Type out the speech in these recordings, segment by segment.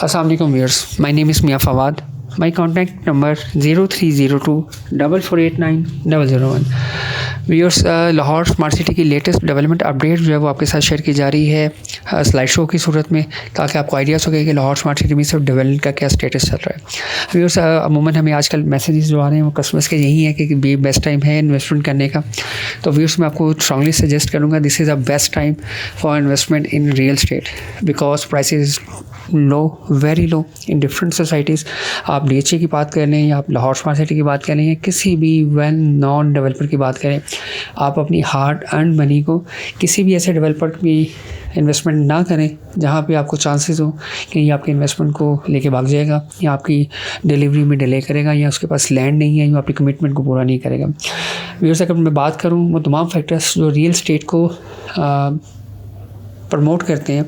Assalamu alaikum viewers. My name is Mia Fawad. My contact number 0302 4489 001. Viewers Lahore smart city की latest development update जो है वो आपके साथ शेयर की जा रही है स्लाइड शो की सूरत में, ताकि आपको आइडिया हो सके कि लाहौर स्मार्ट सिटी में सिर्फ डेवलपमेंट का क्या स्टेटस चल रहा है। व्यूअर्स अमूमन हमें आजकल मैसेजेस जो आ रहे हैं वो कस्टमर्स के यही है कि बेस्ट टाइम है इन्वेस्टमेंट करने का। तो व्यूअर्स मैं आपको स्ट्रांगली सजेस्ट करूँगा this is a best time for investment in real estate because prices low, very low in different societies. आप डीएचए की बात कर लें या आप लाहौर स्मार्ट सिटी की बात कर लें या किसी भी वेल नॉन डेवलपर की बात करें, आप अपनी हार्ड अर्न मनी को किसी भी ऐसे डेवलपर की इन्वेस्टमेंट ना करें जहाँ पे आपको चांसेस हो कि ये आपके इन्वेस्टमेंट को लेके भाग जाएगा या आपकी डिलीवरी में डिले करेगा या उसके पास लैंड नहीं है या आपकी कमिटमेंट को पूरा नहीं करेगा। व्यूअर्स अगर मैं बात करूँ वो तमाम फैक्टर्स जो रियल स्टेट को प्रमोट करते हैं,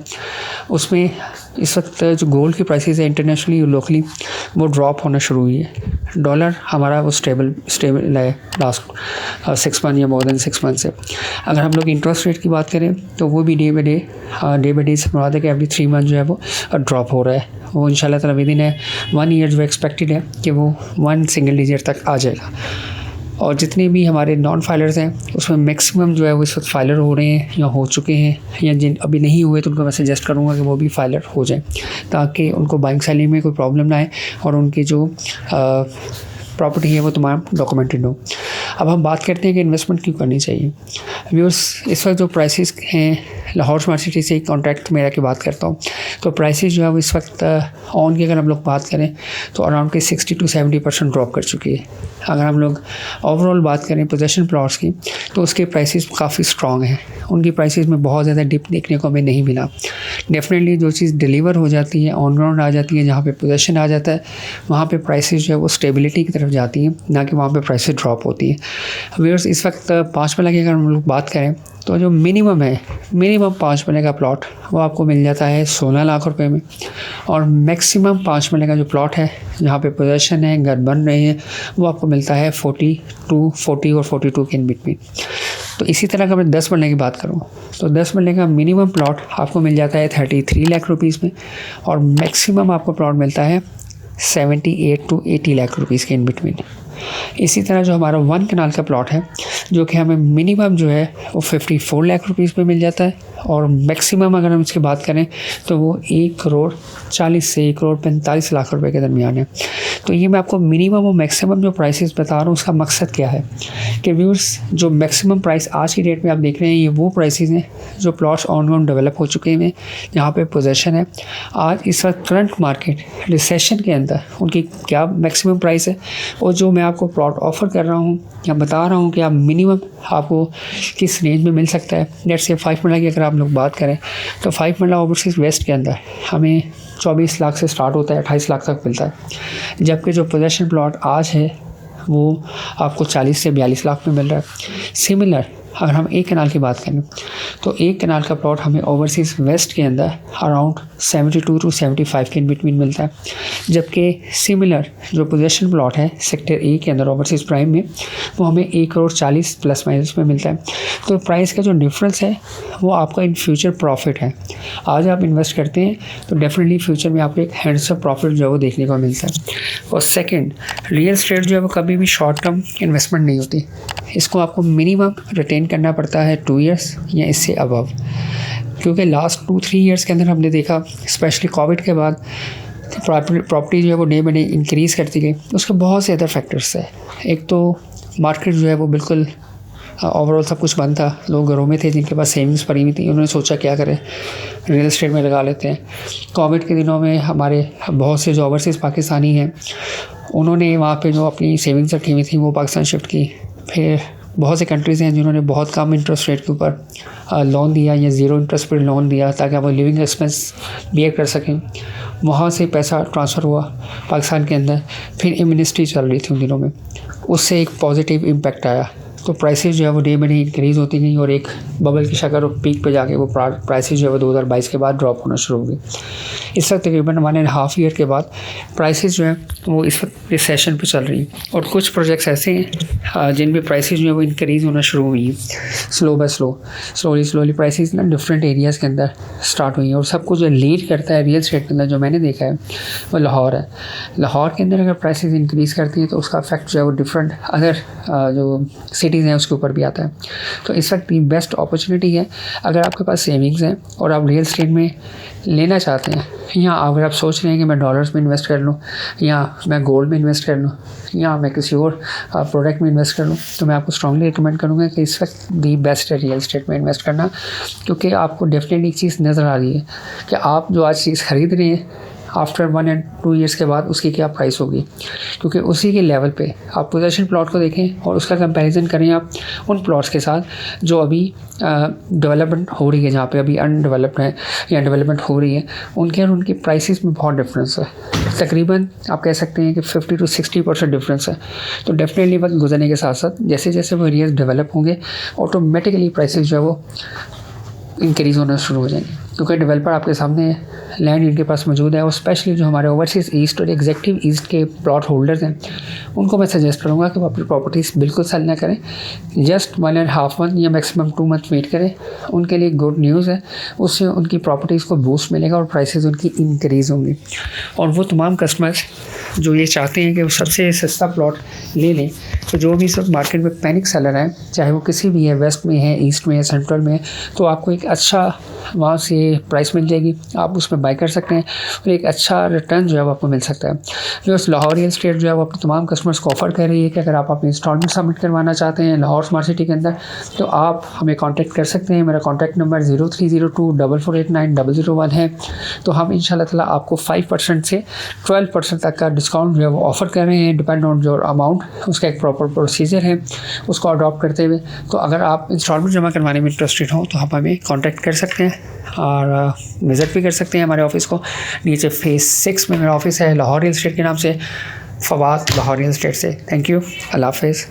उसमें इस वक्त जो गोल्ड की प्राइसेस है इंटरनेशनली और लोकली वो ड्रॉप होना शुरू हुई है। डॉलर हमारा वो स्टेबल है लास्ट 6 मंथ या मोर देन 6 मंथ से। अगर हम लोग इंटरेस्ट रेट की बात करें तो वो भी डे बाई डे से मुराद है कि एवरी 3 मंथ जो है वो ड्रॉप हो रहा है। वो इंशाल्लाह ताला विदिन 1 ईयर जो एक्सपेक्टेड है कि वो 1 सिंगल डिजिट तक आ जाएगा। और जितने भी हमारे नॉन फाइलर्स हैं उसमें मैक्सिमम जो है वो इस वक्त फाइलर हो रहे हैं या हो चुके हैं, या जिन अभी नहीं हुए तो उनको मैं सजेस्ट करूँगा कि वो भी फाइलर हो जाएं ताकि उनको बाइंग सेलिंग में कोई प्रॉब्लम ना आए और उनकी जो प्रॉपर्टी है वो तमाम डॉक्यूमेंटेड हो। अब हम बात करते हैं कि इन्वेस्टमेंट क्यों करनी चाहिए। व्यूअर्स इस वक्त जो प्राइसेस हैं लाहौर स्मार्ट सिटी से कॉन्ट्रैक्ट मेरा की बात करता हूँ तो प्राइसेस जो है वो इस वक्त ऑन की अगर हम लोग बात करें तो अराउंड के 60 to 70% ड्रॉप कर चुकी है। अगर हम लोग ओवरऑल बात करें पोजेशन प्लॉट्स की तो उसके प्राइसेस काफ़ी स्ट्रॉन्ग हैं, उनकी प्राइसेस में बहुत ज़्यादा डिप देखने को हमें नहीं मिला। डेफिनेटली जो चीज़ डिलीवर हो जाती है ऑन ग्राउंड आ जाती है, जहाँ पे पोजेशन आ जाता है वहाँ पे प्राइसेस जो है वो स्टेबिलिटी की तरफ जाती हैं, ना कि वहाँ पे प्राइसेस ड्रॉप होती है। व्यूअर्स इस वक्त 5 मरला की अगर हम लोग बात करें तो जो मिनिमम 5 मरले का प्लॉट वो आपको मिल जाता है 16 लाख रुपए में, और मैक्सिमम 5 मरले का जो प्लॉट है जहाँ पे पोजेशन है घर बन रहे हैं वो आपको मिलता है 40 और 42 के इन बिटवीन। तो इसी तरह अगर मैं 10 मरले की बात करूँ तो 10 मरले का मिनिमम प्लॉट आपको मिल जाता है 33 लाख रुपीज़ में, और मैक्सिमम आपको प्लॉट मिलता है 78 to 80 लाख रुपीज़ के इन बिटवीन। इसी तरह जो हमारा 1 कनाल का प्लॉट है जो कि हमें मिनिमम जो है वो 54 लाख रुपीज़ पे मिल जाता है, और मैक्सिमम अगर हम इसकी बात करें तो वो 1,40,00,000 से 1,45,00,000 रुपए के दरमियान है। तो ये मैं आपको मिनिमम और मैक्सिमम जो प्राइसेस बता रहा हूँ उसका मकसद क्या है कि व्यूअर्स जो मैक्सिमम प्राइस आज की डेट में आप देख रहे हैं ये वो प्राइसेस हैं जो प्लॉट्स ऑन ग्राउंड डेवलप हो चुके हैं, जहाँ पे पोजेसन है। आज इस वक्त करंट मार्केट रिसेशन के अंदर उनकी क्या मैक्सिमम प्राइस है, और जो मैं आपको प्लॉट ऑफ़र कर रहा हूँ या बता रहा हूँ कि आप मिनिमम आपको किस रेंज में मिल सकता है। लेट्स से 5 मरला की अगर आप लोग बात करें तो 5 मरला ओवरसीज़ वेस्ट के अंदर हमें 24 लाख से स्टार्ट होता है, 28 लाख तक मिलता है, जबकि जो पोजेशन प्लॉट आज है वो आपको 40 से 42 लाख में मिल रहा है। सिमिलर अगर हम 1 कनाल की बात करें तो 1 कनाल का प्लॉट हमें ओवरसीज़ वेस्ट के अंदर अराउंड 72 to 75 के इन बिटवीन मिलता है, जबकि सिमिलर जो पोजेशन प्लॉट है सेक्टर ए के अंदर ओवरसीज़ प्राइम में वो हमें 1,40,00,000 प्लस माइनस में मिलता है। तो प्राइस का जो डिफरेंस है वो आपका इन फ्यूचर प्रॉफिट है। आज आप इन्वेस्ट करते हैं तो डेफिनेटली फ्यूचर में आपको एक हैंडसम प्रॉफिट जो है वो देखने को मिलता है। और सेकेंड, रियल स्टेट जो है वो कभी भी शॉर्ट टर्म इन्वेस्टमेंट नहीं होती, इसको आपको मिनिमम रिटेन करना पड़ता है 2 इयर्स या इससे अबव, क्योंकि लास्ट 2-3 इयर्स के अंदर हमने देखा स्पेशली कोविड के बाद प्रॉपर्टी जो है वो डे बाई डे इंक्रीज़ करती गई। उसके बहुत से अदर फैक्टर्स है। एक तो मार्केट जो है वो बिल्कुल ओवरऑल सब कुछ बंद था, लोग घरों में थे, जिनके पास सेविंग्स पड़ी हुई थी, उन्होंने सोचा क्या करें रियल एस्टेट में लगा लेते हैं। कोविड के दिनों में हमारे बहुत से जो ओवरसीज़ पाकिस्तानी हैं उन्होंने वहाँ पे जो अपनी सेविंग्स रखी हुई थी वो पाकिस्तान शिफ्ट की। फिर बहुत से कंट्रीज़ हैं जिन्होंने बहुत कम इंटरेस्ट रेट के ऊपर लोन दिया या ज़ीरो इंटरेस्ट पर लोन दिया ताकि वो लिविंग एक्सपेंस बियर कर सकें। वहाँ से पैसा ट्रांसफ़र हुआ पाकिस्तान के अंदर। फिर एमनेस्टी चल रही थी उन दिनों में, उससे एक पॉजिटिव इम्पैक्ट आया। तो प्राइसेस जो है वो डे बाई डे इंक्रीज़ होती गई और एक बबल की शक्ल और पीक पे जाके वो प्राइसेस जो है वो 2022 के बाद ड्रॉप होना शुरू हो गई। इस वक्त तकरीबन 1.5 ईयर के बाद प्राइसेस जो है वो इस वक्त रिसेशन पे चल रही हैं और कुछ प्रोजेक्ट्स ऐसे हैं जिन पे प्राइसेस जो है वो इंक्रीज़ होना शुरू हुई हैं स्लो बाय स्लोली प्राइसेस ना डिफरेंट एरियाज़ के अंदर स्टार्ट हुई हैं। और सब कुछ जो लीड करता है रियल एस्टेट के अंदर जो मैंने देखा है वो लाहौर है। लाहौर के अंदर अगर प्राइसेस इंक्रीज़ करती हैं तो उसका इफेक्ट जो है वो डिफरेंट अदर जो सिटीज़ हैं उसके ऊपर भी आता है। तो इस वक्त बेस्ट अपॉर्चुनिटी है अगर आपके पास सेविंग्स हैं और आप रियल एस्टेट में लेना चाहते हैं, या अगर आप सोच रहे हैं कि मैं डॉलर्स में इन्वेस्ट कर लूँ या मैं गोल्ड में इन्वेस्ट कर लूँ या मैं किसी और प्रोडक्ट में इन्वेस्ट कर लूँ, तो मैं आपको स्ट्रांगली रिकमेंड करूँगा कि इस वक्त दी बेस्ट है रियल एस्टेट में इन्वेस्ट करना। क्योंकि आपको डेफिनेटली एक चीज़ नज़र आ रही है कि आप जो आज चीज़ ख़रीद रहे हैं आफ्टर 1 and 2 ईयर्स के बाद उसकी क्या प्राइस होगी, क्योंकि उसी के लेवल पे आप पोजीशन प्लॉट को देखें और उसका कंपैरिजन करें आप उन प्लॉट्स के साथ जो अभी डेवलपमेंट हो रही है, जहाँ पे अभी अनडेवलप्ड है या डेवलपमेंट हो रही है, उनके और उनकी प्राइसेस में बहुत डिफरेंस है। तकरीबन आप कह सकते हैं कि 50 to 60% डिफरेंस है। तो डेफिनेटली वक्त गुजरने के साथ साथ जैसे जैसे वो एरियाज डेवलप होंगे ऑटोमेटिकली प्राइसेस जो है वो इंक्रीज़ होना शुरू हो जाएंगे, क्योंकि डेवलपर आपके सामने लैंड इनके पास मौजूद है। और स्पेशली जो हमारे ओवरसीज़ ईस्ट और एग्जेक्टिव ईस्ट के प्लॉट होल्डर्स हैं उनको मैं सजेस्ट करूँगा कि वो अपनी प्रॉपर्टीज़ बिल्कुल सेल ना करें, जस्ट 1.5 मंथ या मैक्सिमम 2 मंथ वेट करें। उनके लिए गुड न्यूज़ है, उससे उनकी प्रॉपर्टीज़ को बूस्ट मिलेगा और प्राइसेस उनकी इंक्रीज़ होंगी। और वो तमाम कस्टमर्स जो ये चाहते हैं कि वो सबसे सस्ता प्लॉट ले लें, तो जो भी सब मार्केट में पैनिक सेलर हैं, चाहे वो किसी भी है, वेस्ट में है, ईस्ट में है, सेंट्रल में है, तो आपको एक अच्छा वहाँ से प्राइस मिल जाएगी, आप उसमें बाय कर सकते हैं और एक अच्छा रिटर्न जो है वो आपको मिल सकता है। जो लाहौर रियल एस्टेट जो है वो अपने तमाम कस्टमर्स को ऑफ़र कर रही है कि अगर आप अपनी इंस्टॉलमेंट सबमिट करवाना चाहते हैं लाहौर स्मार्ट सिटी के अंदर, तो आप हमें कॉन्टैक्ट कर सकते हैं। मेरा कॉन्टैक्ट नंबर 030244890001 है। तो हम इंशाल्लाह ताला आपको 5% से 12% तक का डिस्काउंट जो है वो ऑफ़र कर रहे हैं, डिपेंड ऑन योर अमाउंट। उसका एक प्रॉपर प्रोसीजर है, उसको अडॉप्ट करते हुए। तो अगर आप इंस्टॉलमेंट जमा करवाने में इंटरेस्टेड हो तो आप हमें कॉन्टैक्ट कर सकते हैं और विज़िट भी कर सकते हैं हमारे ऑफिस को। नीचे फेज़ 6 में मेरा ऑफिस है लाहौर रियल एस्टेट के नाम से, फवाद लाहौर रियल एस्टेट से। थैंक यू, अल्लाह हाफ़िज़।